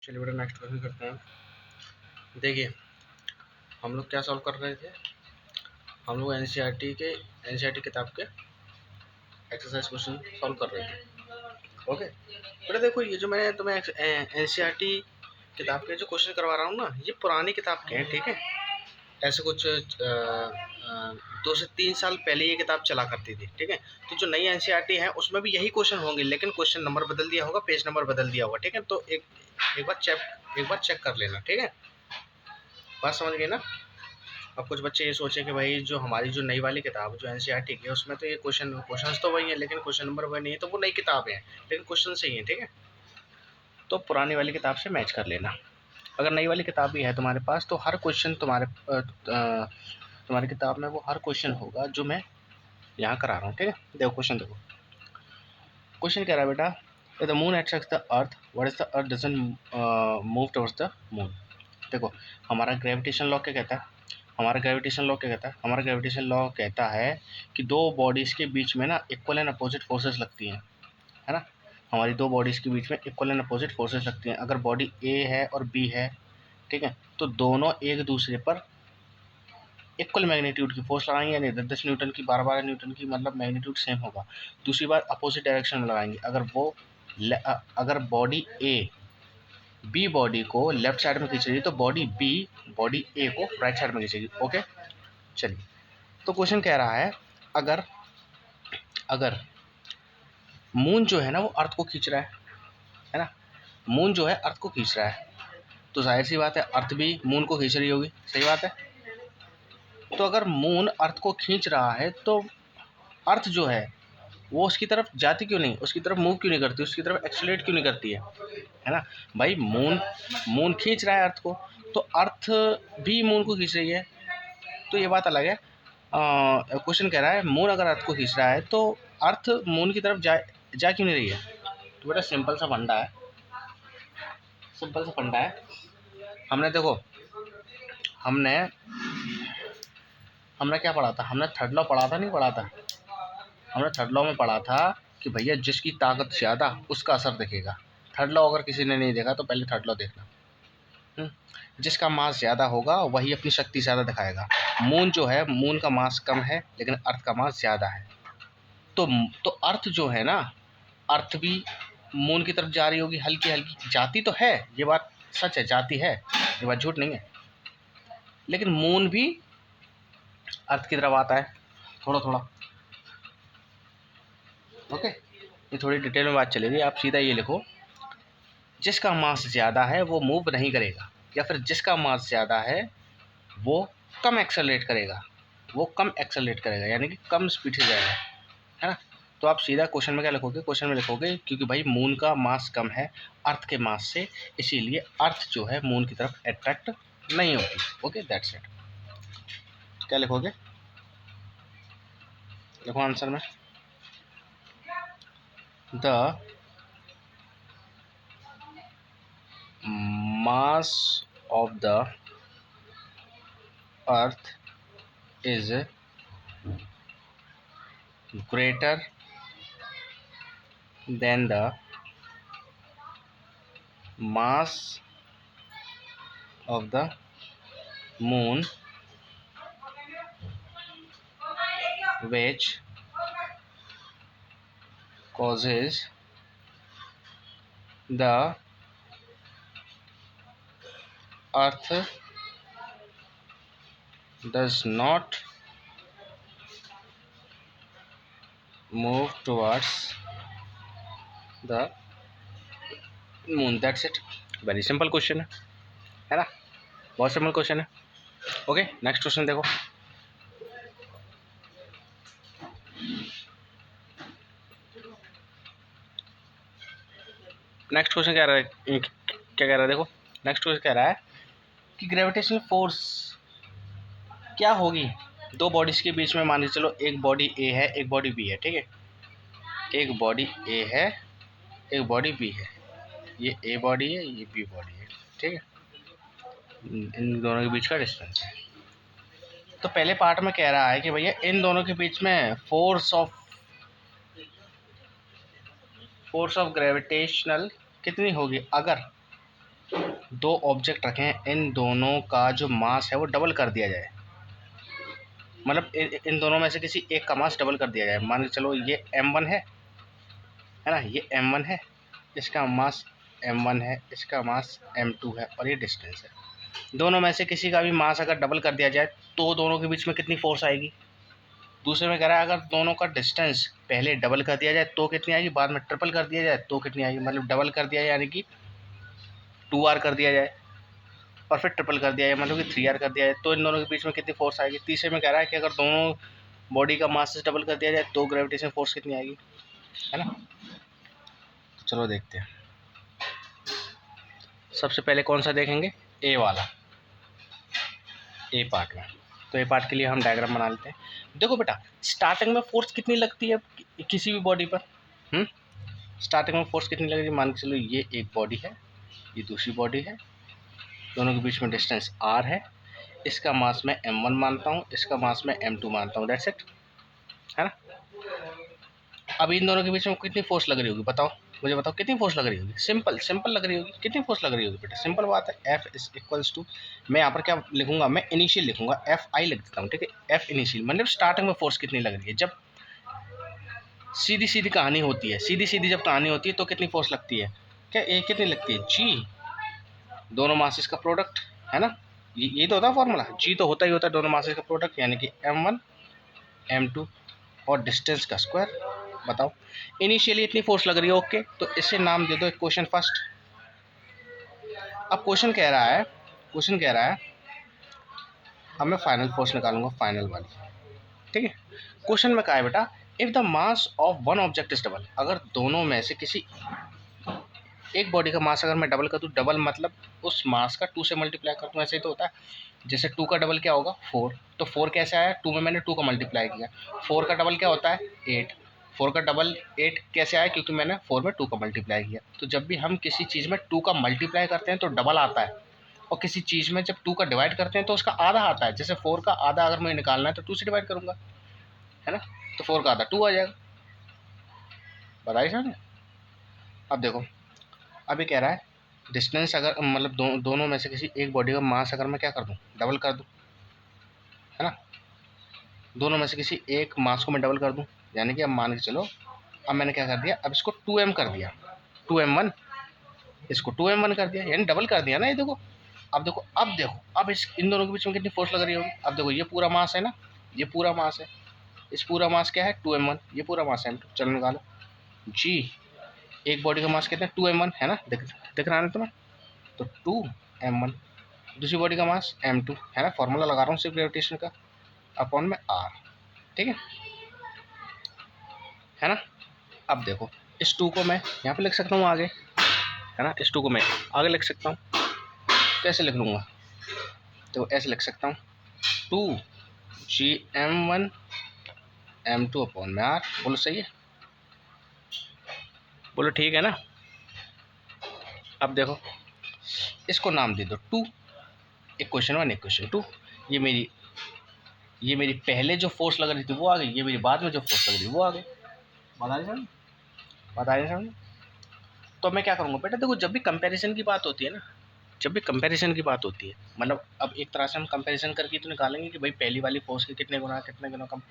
चलिए बेटा next question करते हैं। देखिए हम लोग क्या सॉल्व कर रहे थे, हम लोग एनसीईआरटी किताब के एक्सरसाइज क्वेश्चन सॉल्व कर रहे थे। ओके बेटा देखो, ये जो मैं तुम्हें एनसीईआरटी किताब के जो क्वेश्चन करवा रहा हूँ ना, ये पुरानी किताब के हैं, ठीक है। ऐसे कुछ 2 से 3 साल पहले ये किताब चला करती थी, ठीक है। तो जो नई एनसीईआरटी है उसमें भी यही क्वेश्चन होंगे, लेकिन क्वेश्चन नंबर बदल दिया होगा, पेज नंबर बदल दिया होगा, ठीक है। तो एक बार चेक कर लेना, ठीक है। बात समझ गए ना। अब कुछ बच्चे ये सोचें कि भाई जो हमारी जो नई वाली किताब जो एनसीईआरटी की है उसमें तो ये क्वेश्चन तो वही है, लेकिन क्वेश्चन नंबर वही नहीं है, तो वो नई किताब है लेकिन क्वेश्चन सही है, ठीक है। तो पुरानी वाली किताब से मैच कर लेना। अगर नई वाली किताब भी है तुम्हारे पास तो हर क्वेश्चन तुम्हारी किताब में वो हर क्वेश्चन होगा जो मैं यहाँ करा रहा हूँ, ठीक है। देखो क्वेश्चन, देखो क्वेश्चन कह रहा है बेटा, the moon attracts the earth, what is the earth doesn't move towards the moon. देखो हमारा ग्रेविटेशन लॉ क्या कहता है, हमारा ग्रेविटेशन लॉ कहता है कि दो बॉडीज़ के बीच में ना इक्वल एंड अपोजिट फोर्सेस लगती हैं, है ना। हमारी दो बॉडीज़ के बीच में इक्वल एंड अपोजिट फोर्सेस लगती हैं। अगर बॉडी ए है और बी है, ठीक है, तो दोनों एक दूसरे पर इक्वल मैग्नीट्यूड की फोर्स लगाएंगे, यानी 10 न्यूटन की 12 न्यूटन की, मतलब मैग्नीट्यूड सेम होगा। दूसरी बात अपोजिट डायरेक्शन में लगाएंगे। अगर बॉडी ए बी बॉडी को लेफ्ट साइड में खींच रही है तो बॉडी ए को राइट साइड में खींचेगी। ओके चलिए, तो क्वेश्चन कह रहा है अगर मून जो है ना वो अर्थ को खींच रहा है ना, मून जो है अर्थ को खींच रहा है, तो जाहिर सी बात है अर्थ भी मून को खींच रही होगी, सही बात है। तो अगर मून अर्थ को खींच रहा है तो अर्थ जो है वो उसकी तरफ जाती क्यों नहीं, उसकी तरफ मूव क्यों नहीं करती, उसकी तरफ एक्सेलरेट क्यों नहीं करती है ना। भाई मून खींच रहा है अर्थ को, तो अर्थ भी मून को खींच रही है, तो ये बात अलग है। क्वेश्चन कह रहा है मून अगर अर्थ को खींच रहा है तो अर्थ मून की तरफ जा क्यों नहीं रही है। तो बेटा सिंपल सा फंडा है। हमने देखो हमने क्या पढ़ा था, हमने थर्ड लॉ पढ़ा था, नहीं पढ़ा था, हमने थर्ड लॉ में पढ़ा था कि भैया जिसकी ताकत ज़्यादा उसका असर दिखेगा। थर्ड लॉ अगर किसी ने नहीं देखा तो पहले थर्ड लॉ देखना। जिसका मास ज़्यादा होगा वही अपनी शक्ति ज़्यादा दिखाएगा। मून जो है, मून का मास कम है लेकिन अर्थ का मास ज़्यादा है, तो अर्थ जो है ना, अर्थ भी मून की तरफ जा रही होगी, हल्की हल्की जाती तो है, ये बात सच है, जाती है, ये बात झूठ नहीं है, लेकिन मून भी अर्थ की तरफ आता है थोड़ा थोड़ा। ओके, ये थोड़ी डिटेल में बात चलेगी। आप सीधा ये लिखो, जिसका मास ज़्यादा है वो मूव नहीं करेगा, या फिर जिसका मास ज़्यादा है वो कम एक्सेलरेट करेगा, यानी कि कम स्पीड से जाएगा, है ना। तो आप सीधा क्वेश्चन में क्या लिखोगे, क्योंकि भाई मून का मास कम है अर्थ के मास से, इसीलिए अर्थ जो है मून की तरफ अट्रैक्ट नहीं होती। Okay that's it. क्या लिखोगे, लिखो आंसर में, the mass of the earth is greater than the mass of the moon, which causes the earth does not move towards the moon। That's it, very simple question है ना, बहुत simple question है। Okay next question देखो, next question क्या कह रहा है, देखो नेक्स्ट क्वेश्चन कह रहा है कि ग्रेविटेशनल फोर्स क्या होगी दो बॉडीज के बीच में। मान के चलो एक बॉडी ए है एक बॉडी बी है, ठीक है, एक बॉडी ए है एक बॉडी बी है, ये ए बॉडी है ये बी बॉडी है, ठीक है, इन दोनों के बीच का डिस्टेंस है। तो पहले पार्ट में कह रहा है कि भैया इन दोनों के बीच में फोर्स ऑफ ग्रेविटेशनल कितनी होगी, दो ऑब्जेक्ट रखे हैं, इन दोनों का जो मास है वो डबल कर दिया जाए, मतलब इन दोनों में से किसी एक का मास डबल कर दिया जाए। मान के चलो ये m1 है ना, ये m1 है, इसका मास m1 है, इसका मास m2 है और ये डिस्टेंस है। दोनों में से किसी का भी मास अगर डबल कर दिया जाए तो दोनों के बीच में कितनी फोर्स आएगी। दूसरे में कह रहा है अगर दोनों का डिस्टेंस पहले डबल कर दिया जाए तो कितनी आएगी, बाद में ट्रिपल कर दिया जाए तो कितनी आएगी। मतलब डबल कर दिया जाए यानी कि 2r कर दिया जाए और फिर ट्रिपल कर दिया जाए मतलब कि 3r कर दिया जाए, तो इन दोनों के बीच में कितनी फोर्स आएगी। तीसरे में कह रहा है कि अगर दोनों बॉडी का मास डबल कर दिया जाए तो ग्रेविटेशन फोर्स कितनी आएगी, है ना। चलो देखते हैं। सबसे पहले कौन सा देखेंगे, ए वाला, ए पार्ट में। तो ए पार्ट के लिए हम डायग्राम बना लेते हैं। देखो बेटा, स्टार्टिंग में फोर्स कितनी लगती है किसी भी बॉडी पर, स्टार्टिंग में फोर्स कितनी लगेगी। मान के चलो ये एक बॉडी है, ये दूसरी बॉडी है, दोनों के बीच में डिस्टेंस r है, इसका मास मैं m1 मानता हूँ, इसका मास मैं m2 मानता हूँ, दैट्स इट, है ना। अब इन दोनों के बीच में कितनी फोर्स लग रही होगी, बताओ मुझे, बताओ कितनी फोर्स लग रही होगी। सिंपल लग रही होगी। कितनी फोर्स लग रही होगी बेटा, सिंपल बात है। F इज इक्वल्स टू, मैं यहाँ पर क्या लिखूंगा, मैं इनिशियल लिखूंगा, Fi लिख देता हूँ, ठीक है। F इनिशियल मतलब स्टार्टिंग में फोर्स कितनी लग रही है। जब सीधी कहानी होती है, सीधी जब कहानी होती है तो कितनी फोर्स लगती है, क्या ए कितनी लगती है, G, दोनों मासेस का प्रोडक्ट, है ना। ये तो होता है फॉर्मूला, G तो होता ही होता है दोनों मासेस का प्रोडक्ट, यानी कि m1 m2 और डिस्टेंस का स्क्वायर। बताओ इनिशियली इतनी फोर्स लग रही है, ओके, तो इसे नाम दे दो इक्वेशन फर्स्ट। अब क्वेश्चन कह रहा है अब मैं फाइनल फोर्स निकालूंगा, फाइनल वाली, ठीक है। क्वेश्चन में कहा है बेटा, if the mass of one object is double, अगर दोनों में से किसी एक बॉडी का मास अगर मैं डबल कर दूँ, डबल मतलब उस मास का 2 से मल्टीप्लाई कर दूँ, ऐसे ही तो होता है। जैसे 2 का डबल क्या होगा 4, तो 4 कैसे आया, 2 में मैंने 2 का मल्टीप्लाई किया। 4 का डबल क्या होता है 8, 4 का डबल 8 कैसे आया, क्योंकि मैंने 4 में 2 का मल्टीप्लाई किया। तो जब भी हम किसी चीज़ में 2 का मल्टीप्लाई करते हैं तो डबल आता है, और किसी चीज़ में जब 2 का डिवाइड करते हैं तो उसका आधा आता है। जैसे 4 का आधा अगर मुझे निकालना है तो 2 से डिवाइड करूँगा, है ना, तो 4 का आधा 2 आ जाएगा। बताइए समझे। अब देखो, अभी कह रहा है डिस्टेंस अगर मतलब दोनों में से किसी एक बॉडी का मास अगर मैं क्या कर दूं, डबल कर दूं, है ना, दोनों में से किसी एक मास को मैं डबल कर दूं, यानी कि अब मान के चलो, अब मैंने क्या कर दिया, अब इसको 2m कर दिया, 2m1, इसको 2m1 कर दिया, यानी डबल कर दिया ना। ये देखो, अब इस इन दोनों के बीच में कितनी फोर्स लग रही होगी। अब देखो ये पूरा मास है ना, ये पूरा मास है, इस पूरा मास क्या है 2m1, ये पूरा मास है m2। चलो निकालो, जी एक बॉडी का मास कितना है 2m1, है ना, दिख रहा है ना तुम्हें, तो 2m1, दूसरी बॉडी का मास m2, है ना, फॉर्मूला लगा रहा हूँ सिर्फ ग्रेविटेशन का, अपॉन में r, ठीक है ना। अब देखो इस 2 को मैं यहाँ पे लिख सकता हूँ आगे, है ना, इस 2 को मैं आगे लिख सकता हूँ, कैसे लिख लूँगा, तो ऐसे लिख सकता हूँ 2gm1 m2 अपॉन में r। बोलो सही है, बोलो ठीक है ना। अब देखो इसको नाम दे दो 2, इक्वेशन 1 इक्वेशन 2। ये मेरी पहले जो फोर्स लग रही थी वो आ गई, ये मेरी बाद में जो फोर्स लग रही है वो आ गई। बता रहे समझ। तो मैं क्या करूँगा बेटा, देखो जब भी कंपैरिजन की बात होती है ना, जब भी कंपैरिजन की बात होती है, मतलब अब एक तरह से हम कंपैरिजन करके तो निकालेंगे कि भाई पहली वाली फोर्स के कितने गुना कम।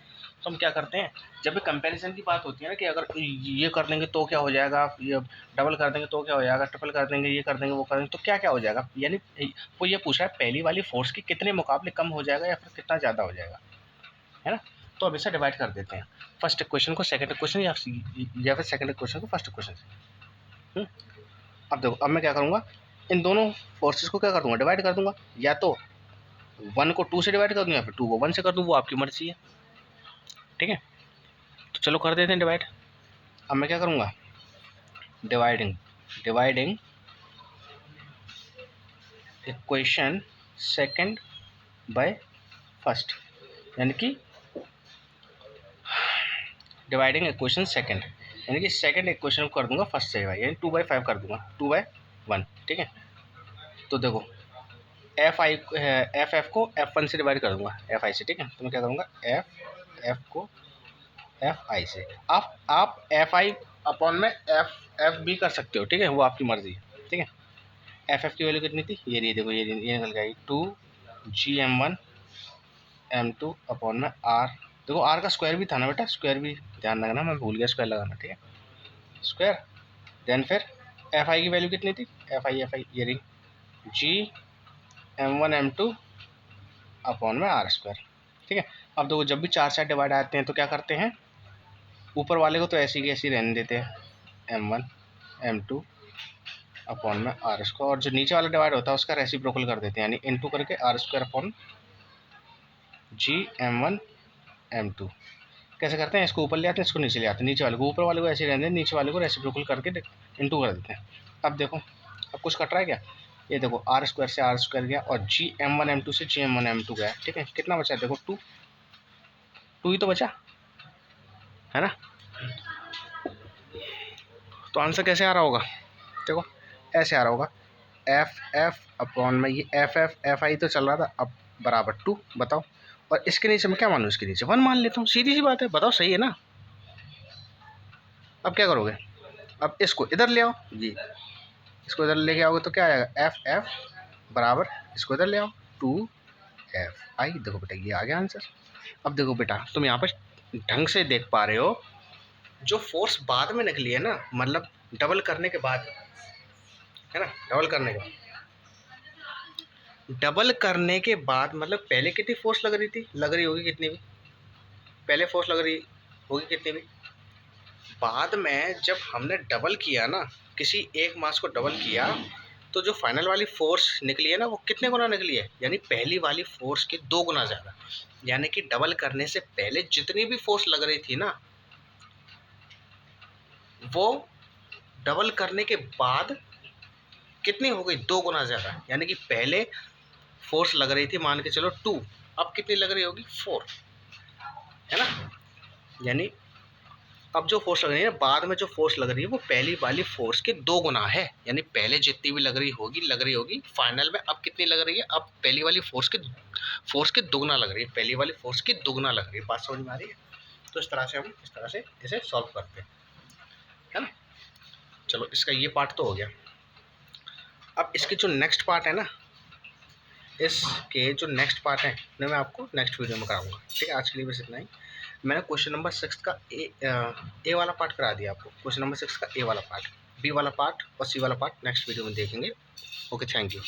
तो हम क्या करते हैं, जब भी कंपैरिजन की बात होती है ना, कि अगर ये कर देंगे तो क्या हो जाएगा, ये डबल कर देंगे तो क्या हो जाएगा, ट्रिपल कर देंगे, ये कर देंगे वो कर देंगे तो क्या हो जाएगा, यानी वो ये पूछ रहा है पहली वाली फोर्स के कितने मुकाबले कम हो जाएगा या फिर कितना ज़्यादा हो जाएगा, है ना। तो अब इसे डिवाइड कर देते हैं, फर्स्ट इक्वेशन को सेकंड इक्वेशन या फिर सेकंड इक्वेशन को फर्स्ट इक्वेशन से। अब देखो, अब मैं क्या करूँगा, इन दोनों फोर्सेस को क्या कर दूँगा, डिवाइड कर दूँगा, या तो 1 को 2 से डिवाइड कर दूँ या फिर 2 को 1 से कर दूँ, वो आपकी मर्जी है, ठीक है। तो चलो कर देते हैं डिवाइड। अब मैं क्या करूँगा, dividing equation second by first, यानी कि डिवाइडिंग इक्वेशन सेकंड, यानी कि सेकंड इक्वेशन को कर दूंगा फर्स्ट से, यानी 2/5 कर दूंगा, 2/1, ठीक है। तो देखो एफ को F1 से डिवाइड कर दूंगा, Fi से, ठीक है। तो मैं क्या करूँगा, F को Fi से, आप Fi अपॉन में F भी कर सकते हो, ठीक है, वो आपकी मर्जी है, ठीक है। एफ एफ की वैल्यू कितनी थी, ये रही, देखो ये निकल गई 2 GM1 M2 अपॉन में आर, देखो आर का स्क्वायर भी था ना बेटा, स्क्वायर भी ध्यान रखना, मैं भूल गया स्क्वायर लगाना, ठीक है, स्क्वायर। देन फिर एफ आई की वैल्यू कितनी थी, एफ आई ये रही GM1 M2 अपॉन में आर स्क्वायर, ठीक है। अब देखो जब भी चार डिवाइड आते हैं तो क्या करते हैं, ऊपर वाले को तो ऐसी की ऐसी रहने देते हैं M1 M2 अपॉन में आर स्क्वायर, और जो नीचे वाला डिवाइड होता है उसका रेसिप्रोकल कर देते हैं, यानी इनटू करके are square upon GM1 M2। कैसे करते हैं, इसको ऊपर ले आते हैं, इसको नीचे ले आते हैं, नीचे वाले को ऊपर वाले को ऐसे रहने दें, नीचे वाले को रेसिप्रोकल करके इनटू कर देते हैं। अब देखो अब कुछ कट रहा है क्या, ये देखो आर स्क्वायर से आर स्क्वायर गया और GM1 M2 से GM1 M2 गया, ठीक है, कितना बचा, देखो 2 ही तो बचा है ना। तो आंसर कैसे आ रहा होगा, देखो ऐसे आ रहा होगा, एफ एफ अपॉन में ये एफ आई तो चल रहा था, अब बराबर 2, बताओ, और इसके नीचे मैं क्या मानूँ, इसके नीचे 1 मान लेता हूँ, सीधी सी बात है, बताओ सही है ना। अब क्या करोगे, अब इसको इधर ले आओ, जी इसको इधर लेके आओगे तो क्या आएगा, एफ एफ बराबर, इसको इधर ले आओ 2FI, देखो बेटा ये आ गया आंसर। अब देखो बेटा तुम यहाँ पर ढंग से देख पा रहे हो, जो फोर्स बाद में निकली है ना, मतलब डबल करने के बाद, है ना, डबल करने के बाद, डबल करने के बाद मतलब पहले कितनी फोर्स लग रही थी, लग रही होगी कितनी भी, पहले फोर्स लग रही होगी कितनी भी, बाद में जब हमने डबल किया ना, किसी एक मास को डबल किया तो जो फाइनल वाली फोर्स निकली है ना, वो कितने गुना निकली है, यानी पहली वाली फोर्स के 2 गुना ज़्यादा, यानी कि डबल करने से पहले जितनी भी फोर्स लग रही थी ना, वो डबल करने के बाद कितनी हो गई, 2 गुना ज़्यादा, यानी कि पहले फोर्स लग रही थी मान के चलो 2, अब कितनी लग रही होगी 4, है ना, यानी अब जो फोर्स लग रही है, बाद में जो फोर्स लग रही है वो पहली वाली फोर्स के 2 गुना है, यानी पहले जितनी भी लग रही होगी फाइनल में अब कितनी लग रही है, अब पहली वाली फोर्स के दोगुना लग रही है, पहली वाली फोर्स के दोगुना लग रही है, बात समझ में आ रही है। तो इस तरह से हम इस तरह से इसे सॉल्व करते हैं, है ना। चलो इसका ये पार्ट तो हो गया, अब इसके जो नेक्स्ट पार्ट है ना, इसके जो नेक्स्ट पार्ट है मैं आपको नेक्स्ट वीडियो में कराऊंगा, ठीक है। आज के लिए बस इतना ही। मैंने क्वेश्चन नंबर 6 का ए वाला पार्ट करा दिया आपको, क्वेश्चन नंबर 6 का ए वाला पार्ट, बी वाला पार्ट और सी वाला पार्ट नेक्स्ट वीडियो में देखेंगे। Okay, thank you.